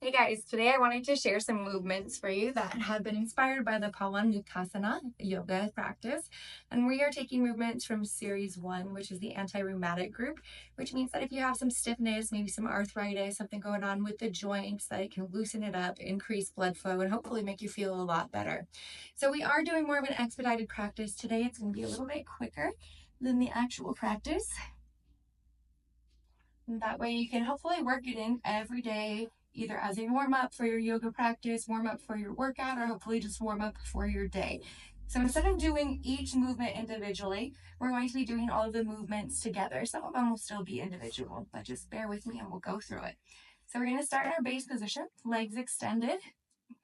Hey guys, today I wanted to share some movements for you that have been inspired by the Pawanmuktasana yoga practice. And we are taking movements from series 1, which is the anti-rheumatic group, which means that if you have some stiffness, maybe some arthritis, something going on with the joints, that it can loosen it up, increase blood flow, and hopefully make you feel a lot better. So we are doing more of an expedited practice today. It's going to be a little bit quicker than the actual practice. And that way you can hopefully work it in every day, either as a warm-up for your yoga practice, warm-up for your workout, or hopefully just warm-up for your day. So instead of doing each movement individually, we're going to be doing all of the movements together. Some of them will still be individual, but just bear with me and we'll go through it. So we're going to start in our base position, legs extended,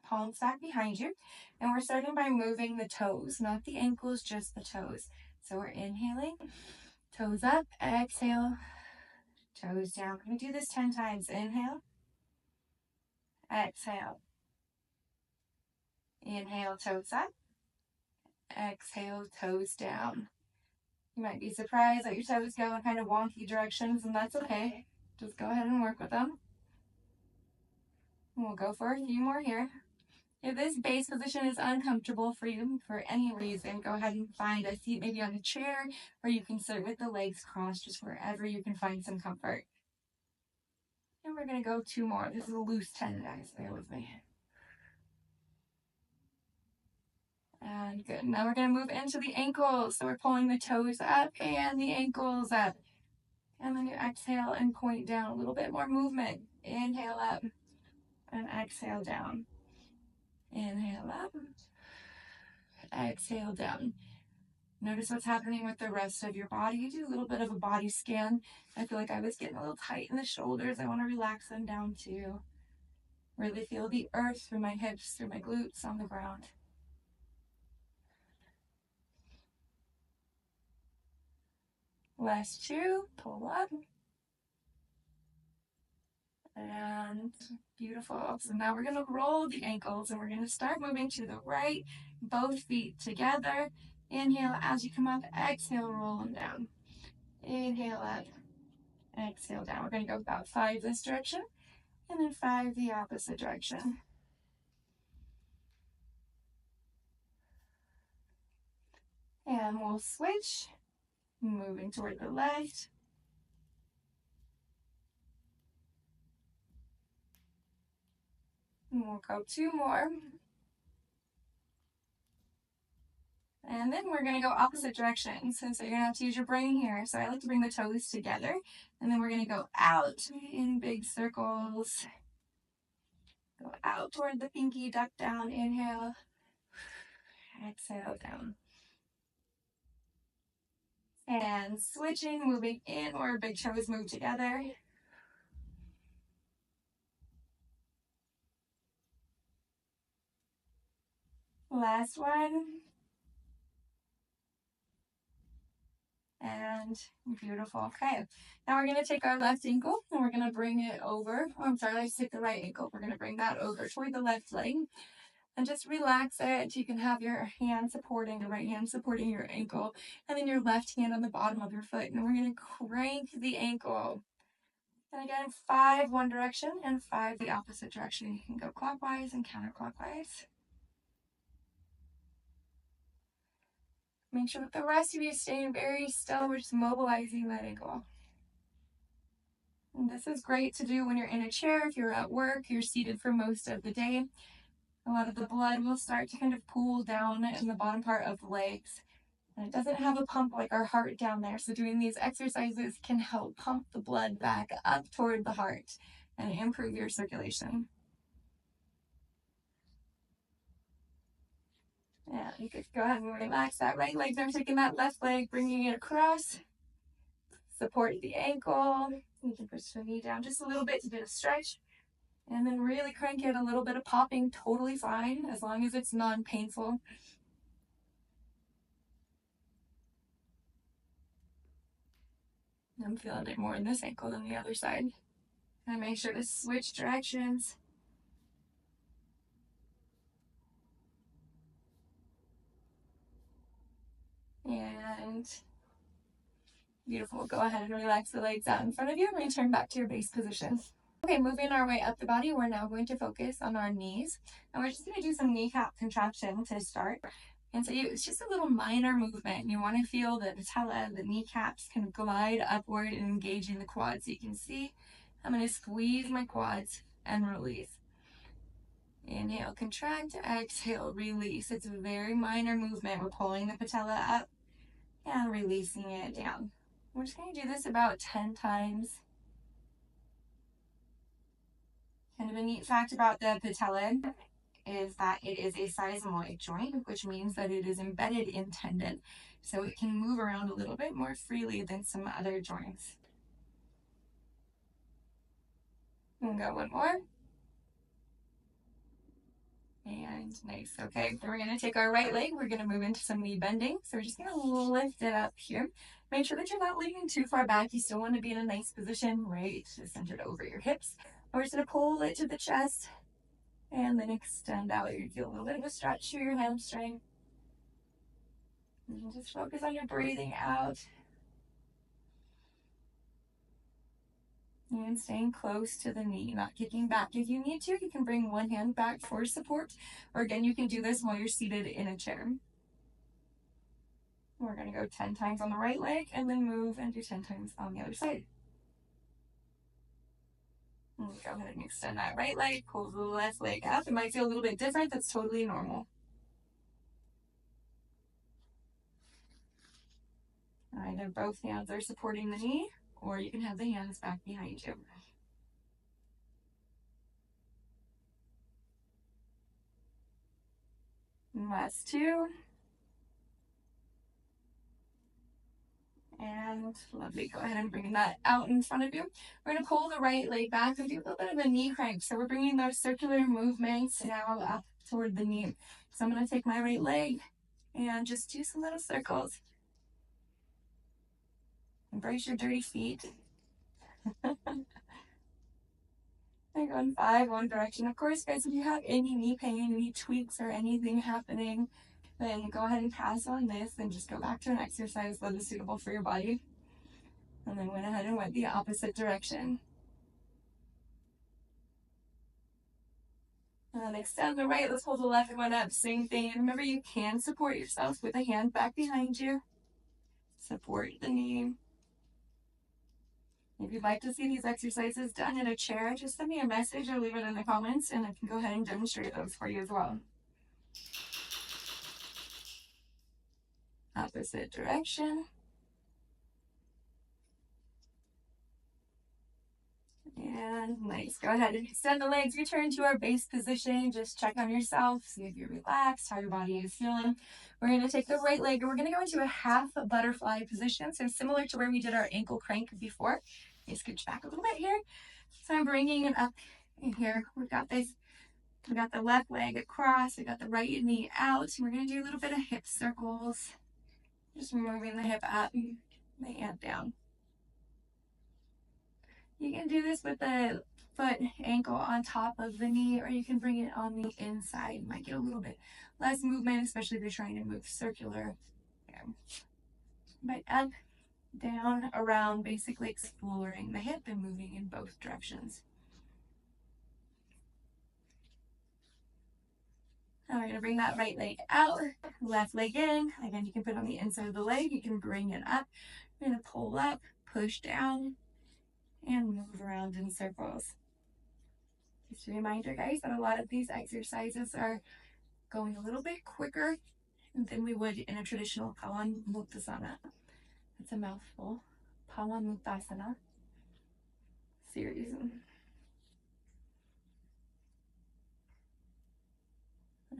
palms back behind you. And we're starting by moving the toes, not the ankles, just the toes. So we're inhaling, toes up, exhale, toes down. We're going to do this 10 times. Inhale, exhale. Inhale, toes up. Exhale, toes down. You might be surprised that your toes go in kind of wonky directions, and that's okay. Just go ahead and work with them. And we'll go for a few more here. If this base position is uncomfortable for you for any reason, go ahead and find a seat, maybe on a chair, or you can sit with the legs crossed, just wherever you can find some comfort. And we're going to go 2 more. This is a loose 10, guys. Bear with me. And good. Now we're going to move into the ankles. So we're pulling the toes up and the ankles up. And then you exhale and point down. A little bit more movement. Inhale up and exhale down. Inhale up. Exhale down. Notice what's happening with the rest of your body. Do a little bit of a body scan. I feel like I was getting a little tight in the shoulders. I want to relax them down too. Really feel the earth through my hips, through my glutes on the ground. Last 2, pull up. And beautiful. So now we're going to roll the ankles and we're going to start moving to the right, both feet together. Inhale as you come up, exhale, roll them down. Inhale up, exhale down. We're going to go about 5 this direction and then 5 the opposite direction. And we'll switch, moving toward the left. And we'll go 2 more. And then we're going to go opposite directions. So you're going to have to use your brain here. So I like to bring the toes together. And then we're going to go out in big circles. Go out toward the pinky, duck down, inhale. Exhale down. And switching, moving in where big toes move together. Last one. And beautiful. Okay, now we're going to take our left ankle and we're going to bring it over. Oh, I'm sorry, let's take the right ankle. We're going to bring that over toward the left leg and just relax it. You can have your hand supporting, your right hand supporting your ankle, and then your left hand on the bottom of your foot. And we're going to crank the ankle. And again, 5 one direction and 5 the opposite direction. You can go clockwise and counterclockwise. Make sure that the rest of you staying very still. We're just mobilizing that ankle. And this is great to do when you're in a chair. If you're at work, you're seated for most of the day. A lot of the blood will start to kind of pool down in the bottom part of the legs. And it doesn't have a pump like our heart down there. So doing these exercises can help pump the blood back up toward the heart and improve your circulation. Yeah, you could go ahead and relax that right leg there, taking that left leg, bringing it across. Support the ankle. You can push the knee down just a little bit to do a stretch. And then really crank it. A little bit of popping, totally fine, as long as it's non-painful. I'm feeling it more in this ankle than the other side. And make sure to switch directions. And beautiful. Go ahead and relax the legs out in front of you and return back to your base position. Okay, moving our way up the body, we're now going to focus on our knees. And we're just going to do some kneecap contraction to start. And so it's just a little minor movement. You want to feel the patella, the kneecaps kind of glide upward and engaging the quads. So you can see I'm going to squeeze my quads and release. Inhale, contract, exhale, release. It's a very minor movement. We're pulling the patella up and releasing it down. We're just going to do this about 10 times. Kind of a neat fact about the patella is that it is a sesamoid joint, which means that it is embedded in tendon. So it can move around a little bit more freely than some other joints. We'll go one more. And nice. Okay, then we're going to take our right leg. We're going to move into some knee bending. So we're just going to lift it up here. Make sure that you're not leaning too far back. You still want to be in a nice position, right, centered over your hips. We're just going to pull it to the chest and then extend out. You feel a little bit of a stretch through your hamstring. And just focus on your breathing out. And staying close to the knee, not kicking back. If you need to, you can bring one hand back for support. Or again, you can do this while you're seated in a chair. We're going to go 10 times on the right leg and then move and do 10 times on the other side. And go ahead and extend that right leg, pull the left leg up. It might feel a little bit different. That's totally normal. Either both hands are supporting the knee, or you can have the hands back behind you. And last two. And lovely. Go ahead and bring that out in front of you. We're going to pull the right leg back and do a little bit of a knee crank. So we're bringing those circular movements now up toward the knee. So I'm going to take my right leg and just do some little circles. Embrace your dirty feet. I go in 5, one direction. Of course, guys, if you have any knee pain, any tweaks or anything happening, then go ahead and pass on this and just go back to an exercise that is suitable for your body. And then went ahead and went the opposite direction. And then extend the right. Let's hold the left one up. Same thing. And remember, you can support yourself with a hand back behind you. Support the knee. If you'd like to see these exercises done in a chair, just send me a message or leave it in the comments, and I can go ahead and demonstrate those for you as well. Opposite direction. And nice. Go ahead and extend the legs. Return to our base position. Just check on yourself. See if you're relaxed, how your body is feeling. We're going to take the right leg and we're going to go into a half butterfly position. So similar to where we did our ankle crank before. Let's scooch back a little bit here. So I'm bringing it up in here. We've got this. We got the left leg across. We got the right knee out. We're going to do a little bit of hip circles. Just moving the hip up, the hand down. You can do this with the foot ankle on top of the knee, or you can bring it on the inside. You might get a little bit less movement, especially if you're trying to move circular. Yeah. But up, down, around, basically exploring the hip and moving in both directions. Now we're going to bring that right leg out, left leg in. Again, you can put it on the inside of the leg. You can bring it up. We're going to pull up, push down, and move around in circles. Just a reminder, guys, that a lot of these exercises are going a little bit quicker than we would in a traditional Pawanmuktasana. That's a mouthful. Pawanmuktasana series.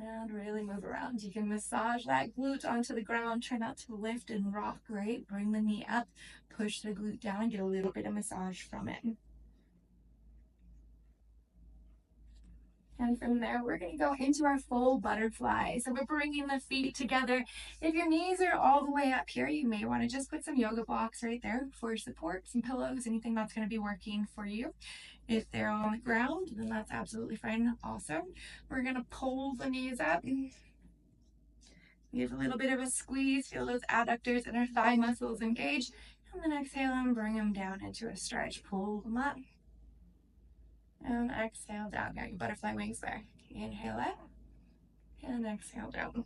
And really move around. You can massage that glute onto the ground. Try not to lift and rock, right? Bring the knee up, push the glute down, get a little bit of massage from it. And from there, we're going to go into our full butterfly. So we're bringing the feet together. If your knees are all the way up here, you may want to just put some yoga blocks right there for support, some pillows, anything that's going to be working for you. If they're on the ground, then that's absolutely fine also. We're going to pull the knees up. Give a little bit of a squeeze. Feel those adductors and our thigh muscles engage. And then exhale and bring them down into a stretch. Pull them up. And exhale down. Got your butterfly wings there. Inhale up and exhale down.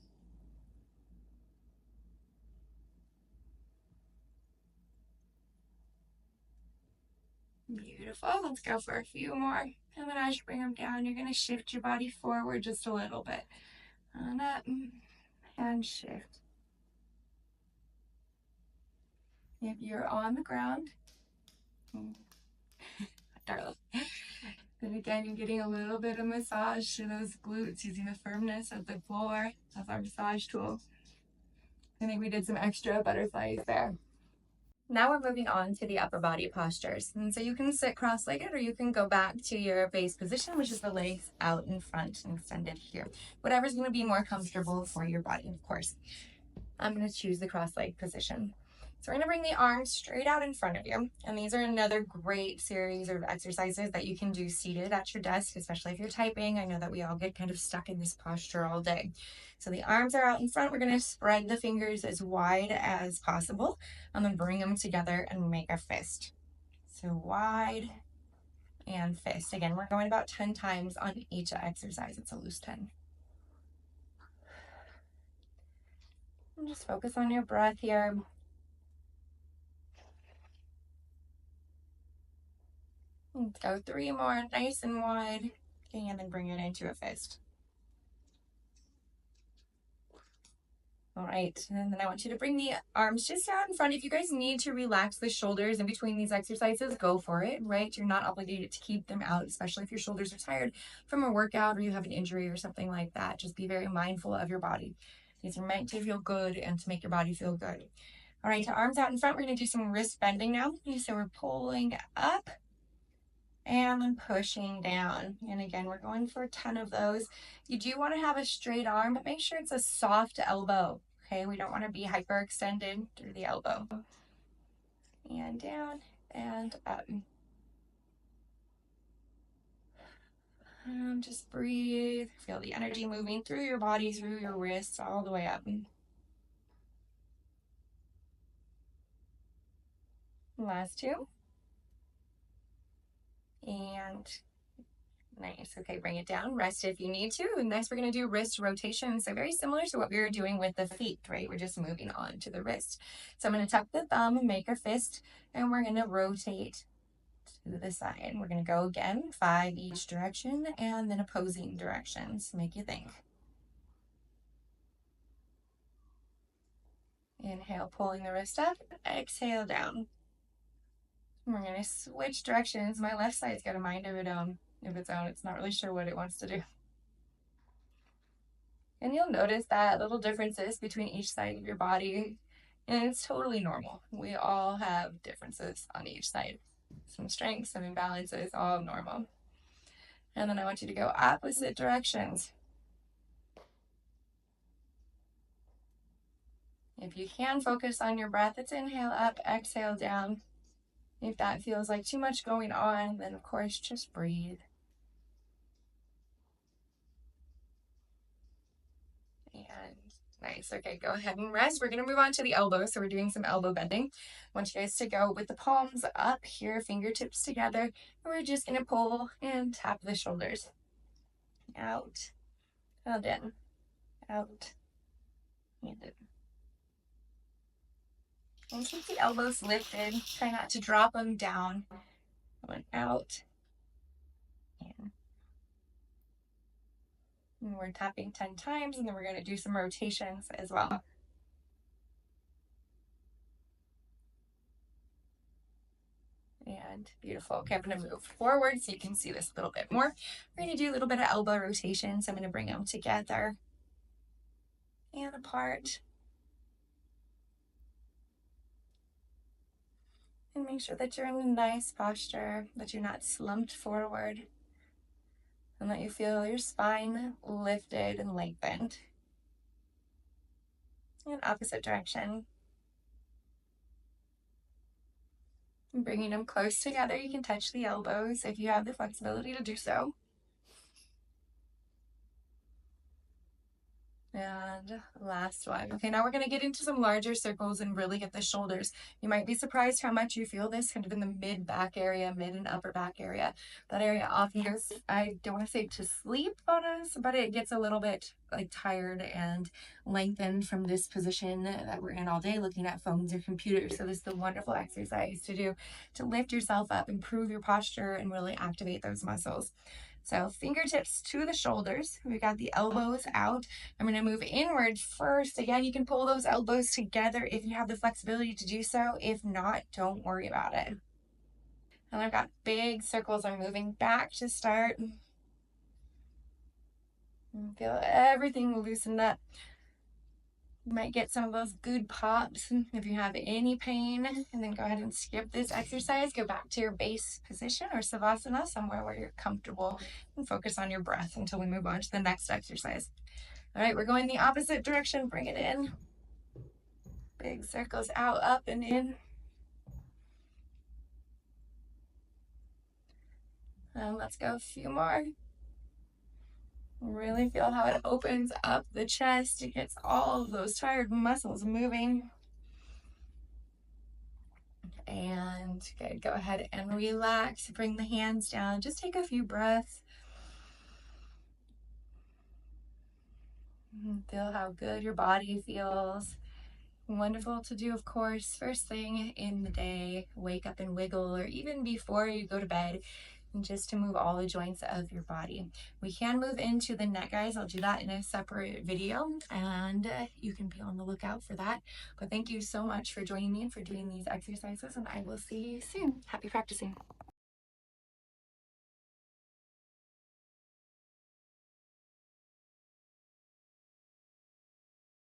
Beautiful. Let's go for a few more. And then as you bring them down, you're going to shift your body forward just a little bit. And up and shift. If you're on the ground, darling. Then again, you're getting a little bit of massage to those glutes using the firmness of the floor as our massage tool. I think we did some extra butterflies there. Now we're moving on to the upper body postures. And so you can sit cross-legged or you can go back to your base position, which is the legs out in front and extended here. Whatever's going to be more comfortable for your body, of course. I'm going to choose the cross-leg position. So we're going to bring the arms straight out in front of you. And these are another great series of exercises that you can do seated at your desk, especially if you're typing. I know that we all get kind of stuck in this posture all day. So the arms are out in front. We're going to spread the fingers as wide as possible and then bring them together and make a fist. So wide and fist. Again, we're going about 10 times on each exercise. It's a loose 10. And just focus on your breath here. Let's go 3 more, nice and wide. Okay, and then bring it into a fist. All right, and then I want you to bring the arms just out in front. If you guys need to relax the shoulders in between these exercises, go for it, right? You're not obligated to keep them out, especially if your shoulders are tired from a workout or you have an injury or something like that. Just be very mindful of your body. These are meant to feel good and to make your body feel good. All right, arms out in front. We're going to do some wrist bending now. So we're pulling up and then pushing down. And again, we're going for 10 of those. You do want to have a straight arm, but make sure it's a soft elbow. Okay, we don't want to be hyperextended through the elbow. And down and up. And just breathe. Feel the energy moving through your body, through your wrists, all the way up. Last 2. And nice. Okay, bring it down. Rest if you need to. And next, we're going to do wrist rotation. So very similar to what we were doing with the feet, right? We're just moving on to the wrist. So I'm going to tuck the thumb and make a fist, and we're going to rotate to the side. We're going to go again, 5 each direction, and then opposing directions. Make you think. Inhale, pulling the wrist up. Exhale, down. We're going to switch directions. My left side's got a mind of its own. It's not really sure what it wants to do. And you'll notice that little differences between each side of your body, and it's totally normal. We all have differences on each side. Some strengths, some imbalances, all normal. And then I want you to go opposite directions. If you can, focus on your breath. It's inhale up, exhale down. If that feels like too much going on, then of course just breathe. And nice. Okay, go ahead and rest. We're going to move on to the elbows. So we're doing some elbow bending. I want you guys to go with the palms up here, fingertips together. And we're just going to pull and tap the shoulders. Out, and in, out, and in. And keep the elbows lifted. Try not to drop them down. Going out, in. And we're tapping 10 times, and then we're going to do some rotations as well. And beautiful. Okay, I'm going to move forward so you can see this a little bit more. We're going to do a little bit of elbow rotation. So I'm going to bring them together and apart. And make sure that you're in a nice posture, that you're not slumped forward, and that you feel your spine lifted and lengthened. And opposite direction. And bringing them close together, you can touch the elbows if you have the flexibility to do so. And last one. Okay, now we're going to get into some larger circles and really get the shoulders. You might be surprised how much you feel this kind of in the mid back area, mid and upper back area. That area often goes, I don't want to say to sleep on us, but it gets a little bit like tired and lengthened from this position that we're in all day looking at phones or computers. So this is a wonderful exercise to do to lift yourself up, improve your posture, and really activate those muscles. So fingertips to the shoulders. We got the elbows out. I'm going to move inward first. Again, you can pull those elbows together if you have the flexibility to do so. If not, don't worry about it. And I've got big circles. I'm moving back to start. And feel everything loosen up. You might get some of those good pops if you have any pain, and then go ahead and skip this exercise. Go back to your base position or savasana, somewhere where you're comfortable, and focus on your breath until we move on to the next exercise. All right, we're going the opposite direction. Bring it in. Big circles out, up and in. And let's go a few more. Really feel how it opens up the chest. It gets all of those tired muscles moving. And good, go ahead and relax. Bring the hands down. Just take a few breaths. Feel how good your body feels. Wonderful to do, of course, first thing in the day. Wake up and wiggle, or even before you go to bed, just to move all the joints of your body. We can move into the neck, guys. I'll do that in a separate video, and you can be on the lookout for that. But thank you so much for joining me and for doing these exercises, and I will see you soon. Happy practicing.